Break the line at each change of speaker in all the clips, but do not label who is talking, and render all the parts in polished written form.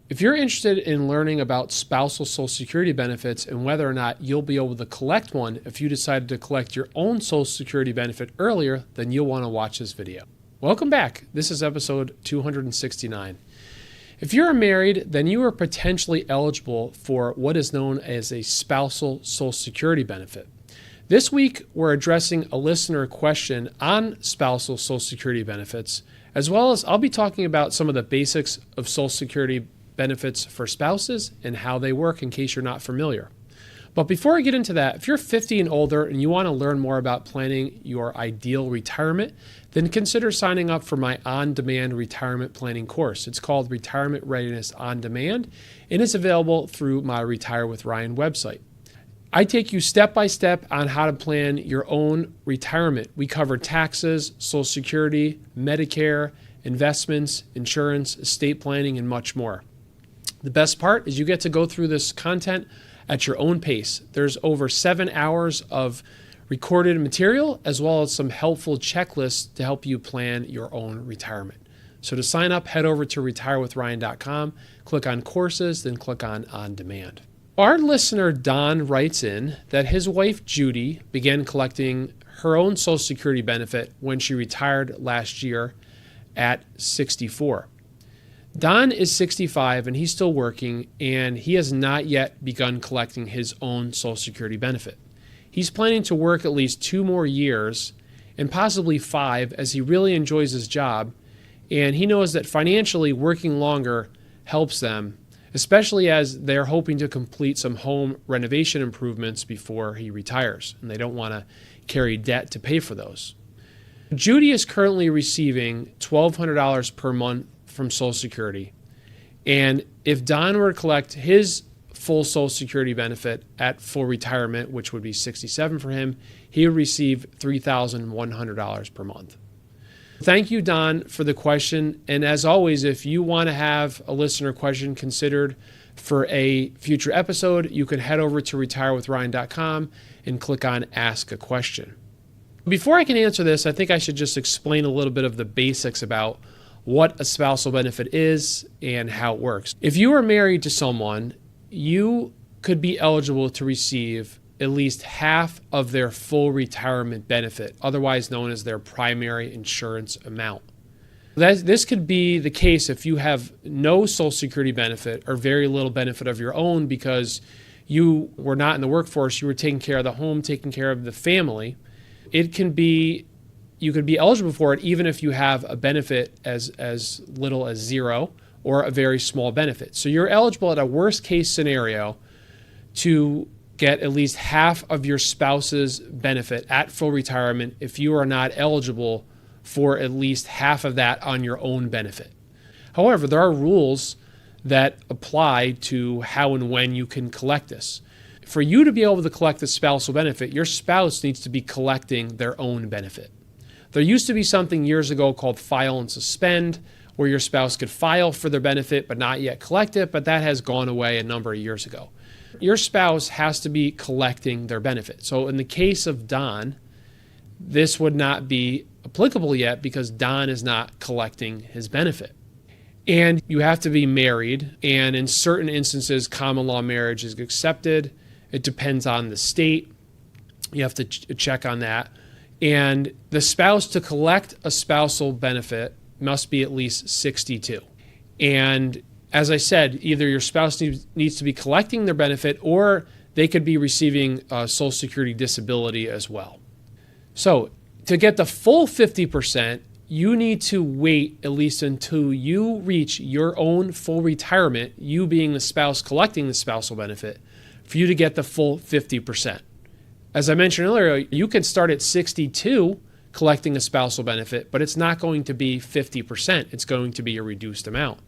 If you're interested in learning about spousal Social Security benefits and whether or not you'll be able to collect one if you decided to collect your own Social Security benefit earlier, then you'll want to watch this video. Welcome back. This is episode 269. If you're married, then you are potentially eligible for what is known as a spousal Social Security benefit. This week, we're addressing a listener question on spousal Social Security benefits, as well as I'll be talking about some of the basics of Social Security benefits for spouses and how they work in case you're not familiar. But before I get into that, if you're 50 and older and you want to learn more about planning your ideal retirement, then consider signing up for my on-demand retirement planning course. It's called Retirement Readiness On Demand and it's available through my Retire with Ryan website. I take you step by step on how to plan your own retirement. We cover taxes, Social Security, Medicare, investments, insurance, estate planning, and much more. The best part is you get to go through this content at your own pace. There's over 7 hours of recorded material as well as some helpful checklists to help you plan your own retirement. So to sign up, head over to retirewithryan.com, click on courses, then click on demand. Our listener Don writes in that his wife Judy began collecting her own Social Security benefit when she retired last year at 64. Don is 65 and he's still working and he has not yet begun collecting his own Social Security benefit. He's planning to work at least 2 more years and possibly 5 as he really enjoys his job and he knows that financially working longer helps them, especially as they're hoping to complete some home renovation improvements before he retires and they don't want to carry debt to pay for those. Judy is currently receiving $1,200 per month from Social Security. And if Don were to collect his full Social Security benefit at full retirement, which would be 67 for him, he would receive $3,100 per month. Thank you, Don, for the question. And as always, if you want to have a listener question considered for a future episode, you can head over to retirewithryan.com and click on Ask a Question. Before I can answer this, I think I should just explain a little bit of the basics about what a spousal benefit is and how it works. If you are married to someone, you could be eligible to receive at least half of their full retirement benefit, otherwise known as their primary insurance amount. This could be the case if you have no Social Security benefit or very little benefit of your own because you were not in the workforce, you were taking care of the home, taking care of the family. You could be eligible for it even if you have a benefit as little as 0 or a very small benefit. So you're eligible at a worst case scenario to get at least half of your spouse's benefit at full retirement if you are not eligible for at least half of that on your own benefit. However, there are rules that apply to how and when you can collect this. For you to be able to collect the spousal benefit, your spouse needs to be collecting their own benefit. There used to be something years ago called file and suspend, where your spouse could file for their benefit but not yet collect it, but that has gone away a number of years ago. Your spouse has to be collecting their benefit. So in the case of Don, this would not be applicable yet because Don is not collecting his benefit. And you have to be married, and in certain instances, common law marriage is accepted. It depends on the state. You have to check on that. And the spouse to collect a spousal benefit must be at least 62. And as I said, either your spouse needs to be collecting their benefit or they could be receiving Social Security disability as well. So to get the full 50%, you need to wait at least until you reach your own full retirement, you being the spouse collecting the spousal benefit, for you to get the full 50%. As I mentioned earlier, you can start at 62 collecting a spousal benefit, but it's not going to be 50%. It's going to be a reduced amount.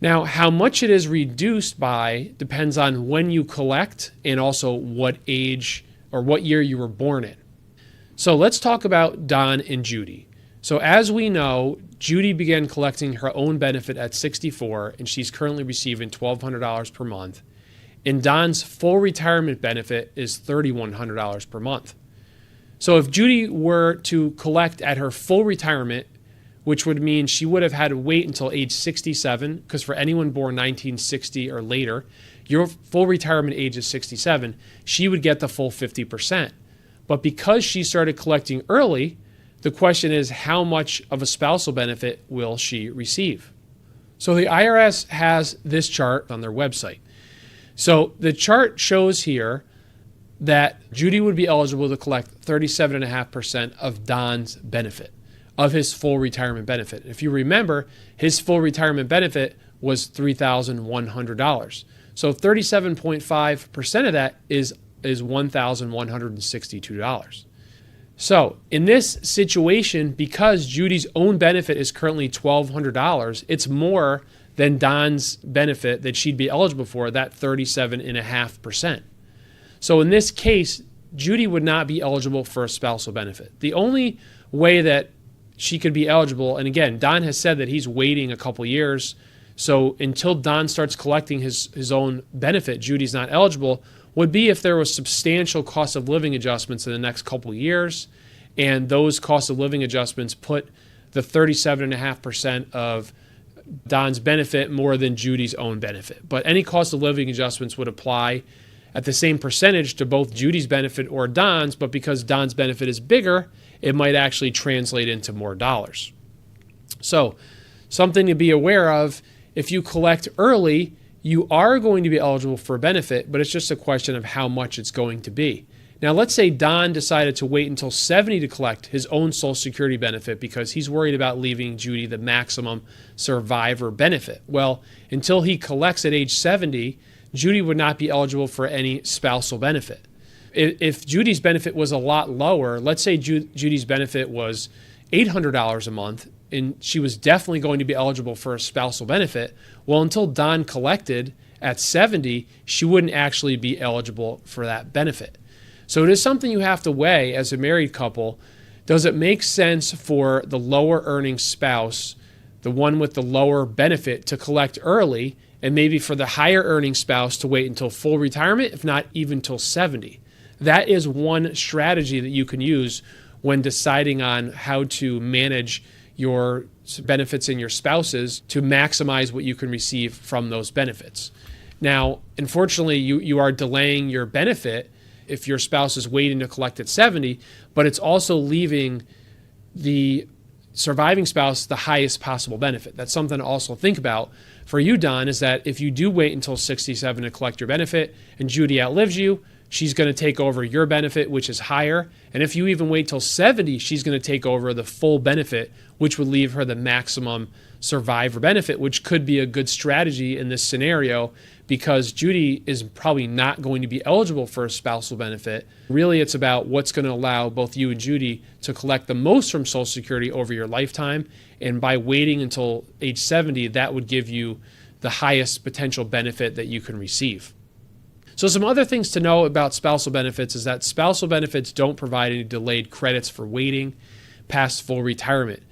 Now, how much it is reduced by depends on when you collect and also what age or what year you were born in. So let's talk about Don and Judy. So as we know, Judy began collecting her own benefit at 64, and she's currently receiving $1,200 per month. And Don's full retirement benefit is $3,100 per month. So if Judy were to collect at her full retirement, which would mean she would have had to wait until age 67, because for anyone born 1960 or later, your full retirement age is 67, she would get the full 50%. But because she started collecting early, the question is, how much of a spousal benefit will she receive? So the IRS has this chart on their website. So the chart shows here that Judy would be eligible to collect 37.5% of Don's benefit, of his full retirement benefit. If you remember, his full retirement benefit was $3,100. So 37.5% of that is $1,162. So in this situation, because Judy's own benefit is currently $1,200, it's more than Don's benefit that she'd be eligible for, that 37.5%. So in this case, Judy would not be eligible for a spousal benefit. The only way that she could be eligible, and again, Don has said that he's waiting a couple years, so until Don starts collecting his own benefit, Judy's not eligible, would be if there was substantial cost of living adjustments in the next couple years, and those cost of living adjustments put the 37.5% of Don's benefit more than Judy's own benefit. But any cost of living adjustments would apply at the same percentage to both Judy's benefit or Don's, but because Don's benefit is bigger, it might actually translate into more dollars. So something to be aware of, if you collect early, you are going to be eligible for a benefit, but it's just a question of how much it's going to be. Now, let's say Don decided to wait until 70 to collect his own Social Security benefit because he's worried about leaving Judy the maximum survivor benefit. Well, until he collects at age 70, Judy would not be eligible for any spousal benefit. If Judy's benefit was a lot lower, let's say Judy's benefit was $800 a month, and she was definitely going to be eligible for a spousal benefit, well, until Don collected at 70, she wouldn't actually be eligible for that benefit. So it is something you have to weigh as a married couple. Does it make sense for the lower earning spouse, the one with the lower benefit, to collect early, and maybe for the higher earning spouse to wait until full retirement, if not even till 70? That is one strategy that you can use when deciding on how to manage your benefits and your spouses to maximize what you can receive from those benefits. Now, unfortunately, you are delaying your benefit if your spouse is waiting to collect at 70, but it's also leaving the surviving spouse the highest possible benefit. That's something to also think about for you, Don, is that if you do wait until 67 to collect your benefit and Judy outlives you, she's going to take over your benefit, which is higher. And if you even wait till 70, she's going to take over the full benefit, which would leave her the maximum survivor benefit, which could be a good strategy in this scenario because Judy is probably not going to be eligible for a spousal benefit. Really, it's about what's going to allow both you and Judy to collect the most from Social Security over your lifetime. And by waiting until age 70, that would give you the highest potential benefit that you can receive. So some other things to know about spousal benefits is that spousal benefits don't provide any delayed credits for waiting past full retirement.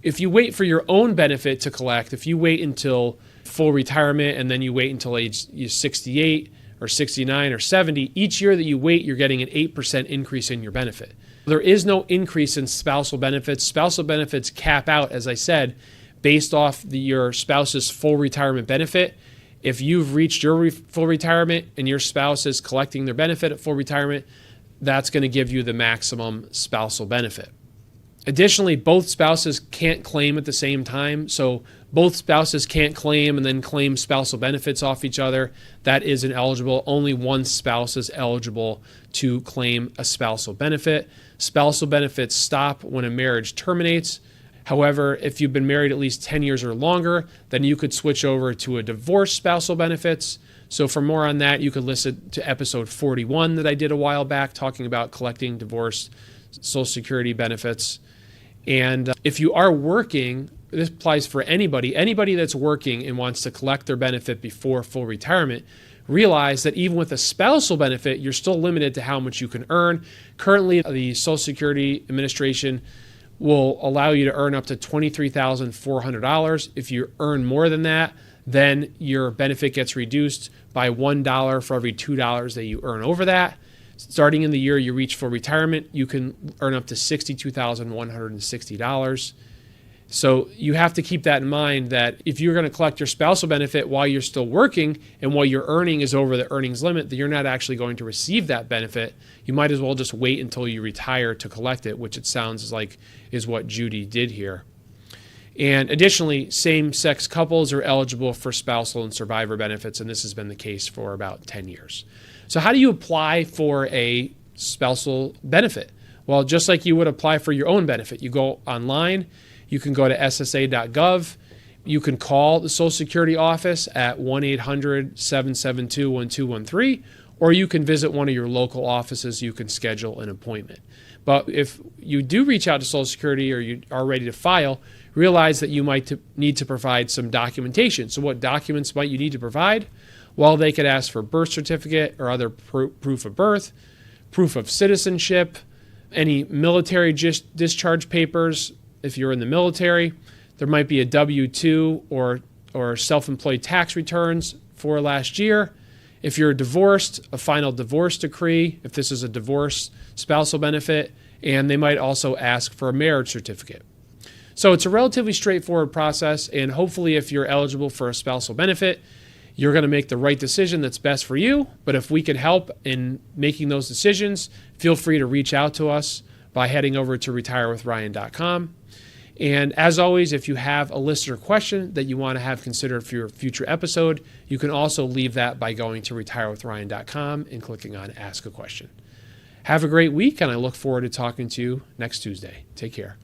If you wait for your own benefit to collect, if you wait until full retirement and then you wait until age 68 or 69 or 70, each year that you wait, you're getting an 8% increase in your benefit. There is no increase in spousal benefits. Spousal benefits cap out, as I said, based off your spouse's full retirement benefit. If you've reached your full retirement and your spouse is collecting their benefit at full retirement, that's going to give you the maximum spousal benefit. Additionally, both spouses can't claim at the same time. So both spouses can't claim and then claim spousal benefits off each other. That isn't eligible. Only one spouse is eligible to claim a spousal benefit. Spousal benefits stop when a marriage terminates. However, if you've been married at least 10 years or longer, then you could switch over to a divorce spousal benefits. So for more on that, you could listen to episode 41 that I did a while back talking about collecting divorce Social Security benefits. And if you are working, this applies for anybody that's working and wants to collect their benefit before full retirement, realize that even with a spousal benefit, you're still limited to how much you can earn. Currently, the Social Security Administration will allow you to earn up to $23,400. If you earn more than that, then your benefit gets reduced by $1 for every $2 that you earn over that. Starting in the year you reach full retirement, you can earn up to $62,160. So you have to keep that in mind, that if you're going to collect your spousal benefit while you're still working and while your earning is over the earnings limit, that you're not actually going to receive that benefit. You might as well just wait until you retire to collect it, which it sounds like is what Judy did here. And additionally, same-sex couples are eligible for spousal and survivor benefits, and this has been the case for about 10 years. So how do you apply for a spousal benefit? Well, just like you would apply for your own benefit, you go online. You can go to ssa.gov. You can call the Social Security office at 1-800-772-1213, or you can visit one of your local offices. You can schedule an appointment. But if you do reach out to Social Security or you are ready to file, realize that you might need to provide some documentation. So what documents might you need to provide? Well, they could ask for birth certificate or other proof of birth, proof of citizenship, any military discharge papers. If you're in the military, there might be a W-2 or self-employed tax returns for last year. If you're divorced, a final divorce decree, if this is a divorce spousal benefit, and they might also ask for a marriage certificate. So it's a relatively straightforward process, and hopefully if you're eligible for a spousal benefit, you're going to make the right decision that's best for you. But if we could help in making those decisions, feel free to reach out to us by heading over to retirewithryan.com. And as always, if you have a listener question that you want to have considered for your future episode, you can also leave that by going to retirewithryan.com and clicking on Ask a Question. Have a great week, and I look forward to talking to you next Tuesday. Take care.